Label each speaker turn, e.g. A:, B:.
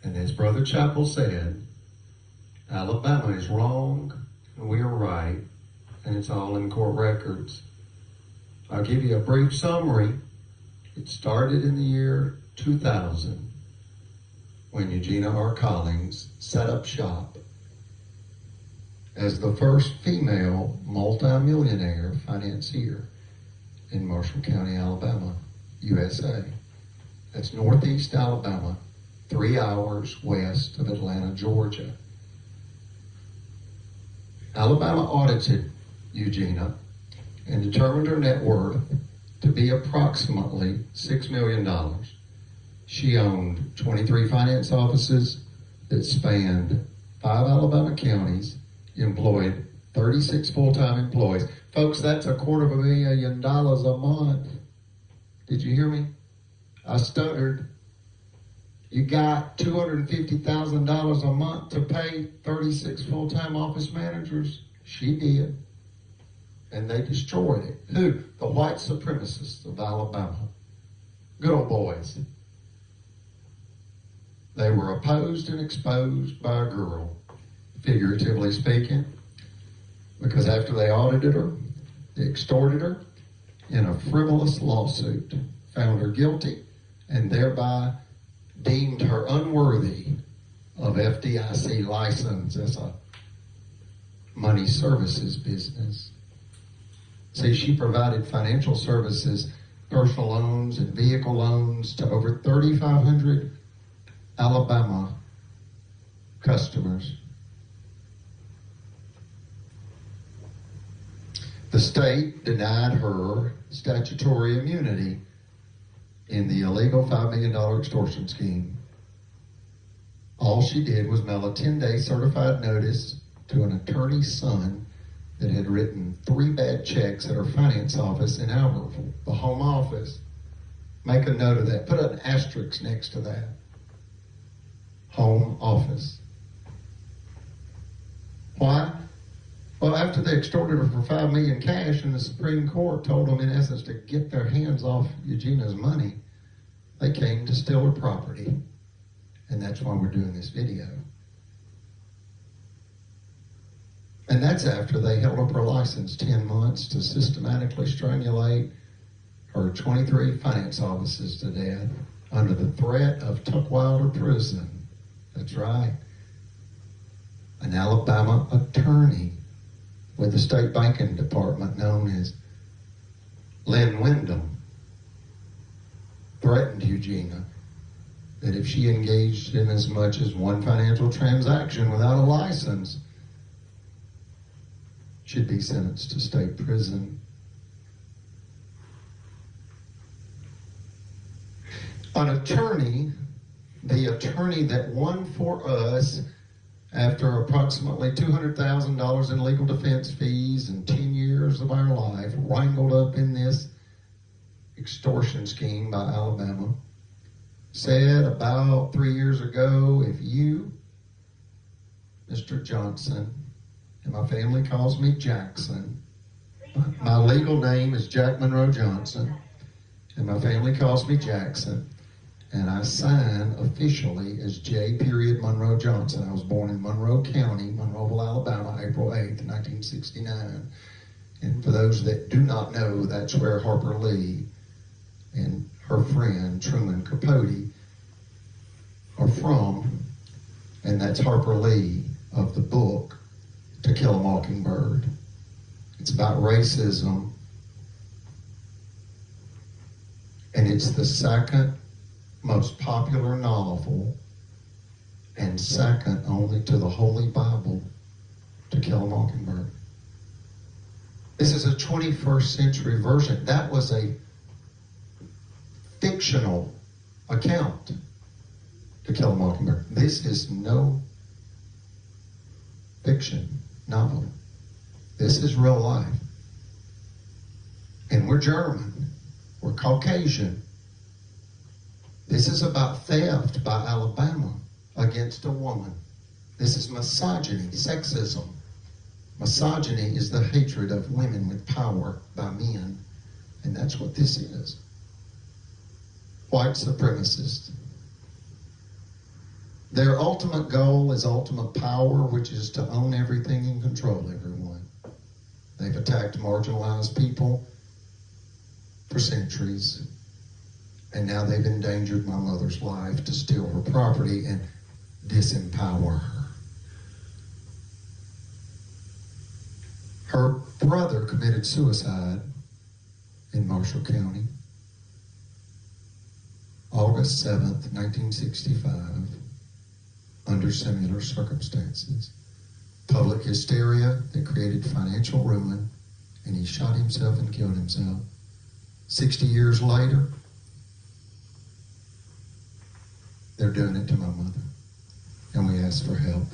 A: And as Brother Chappell said, Alabama is wrong and we are right, and it's all in court records. I'll give you a brief summary. It started in the year 2000 when Eugenia R. Collins set up shop as the first female multimillionaire financier in Marshall County, Alabama, USA. That's northeast Alabama, 3 hours west of Atlanta, Georgia. Alabama audited Eugenia and determined her net worth to be approximately $6 million. She owned 23 finance offices that spanned 5 Alabama counties, employed 36 full-time employees. Folks, that's $250,000 a month. Did you hear me? I stuttered. You got $250,000 a month to pay 36 full-time office managers? She did. And they destroyed it. Who? The white supremacists of Alabama. Good old boys. They were opposed and exposed by a girl, figuratively speaking, because after they audited her, they extorted her in a frivolous lawsuit, found her guilty, and thereby deemed her unworthy of FDIC license as a money services business. See, she provided financial services, personal loans and vehicle loans to over 3,500 Alabama customers. The state denied her statutory immunity in the illegal $5 million extortion scheme. All she did was mail a 10-day certified notice to an attorney's son that had written 3 bad checks at her finance office in Albertville, the home office. Make a note of that. Put an asterisk next to that. Home office. Why? Well, after they extorted her for $5 million cash and the Supreme Court told them, in essence, to get their hands off Eugenia's money, they came to steal her property. And that's why we're doing this video. And that's after they held up her license 10 months to systematically strangulate her 23 finance offices to death under the threat of Tuckwilder prison. That's right. An Alabama attorney with the state banking department known as Lynn Wyndham threatened Eugenia that if she engaged in as much as one financial transaction without a license, she'd be sentenced to state prison. An attorney, the attorney that won for us after approximately $200,000 in legal defense fees and 10 years of our life, wrangled up in this extortion scheme by Alabama, said about 3 years ago, if you, Mr. Johnson, and my family calls me Jackson, my legal name is Jack Monroe Johnson, and my family calls me Jackson, and I sign officially as J. Monroe Johnson. I was born in Monroe County, Monroeville, Alabama, April 8th, 1969. And for those that do not know, that's where Harper Lee and her friend Truman Capote are from, and that's Harper Lee of the book To Kill a Mockingbird. It's about racism, and it's the second most popular novel and second only to the Holy Bible, To Kill a Mockingbird. This is a 21st century version. That was a fictional account, To Kill a Mockingbird. This is no fiction novel. This is real life. And we're German. We're Caucasian. This is about theft by Alabama against a woman. This is misogyny, sexism. Misogyny is the hatred of women with power by men. And that's what this is. White supremacists. Their ultimate goal is ultimate power, which is to own everything and control everyone. They've attacked marginalized people for centuries, and now they've endangered my mother's life to steal her property and disempower her. Her brother committed suicide in Marshall County, August 7th, 1965, under similar circumstances. Public hysteria that created financial ruin, and he shot himself and killed himself. 60 years later, they're doing it to my mother, and we ask for help.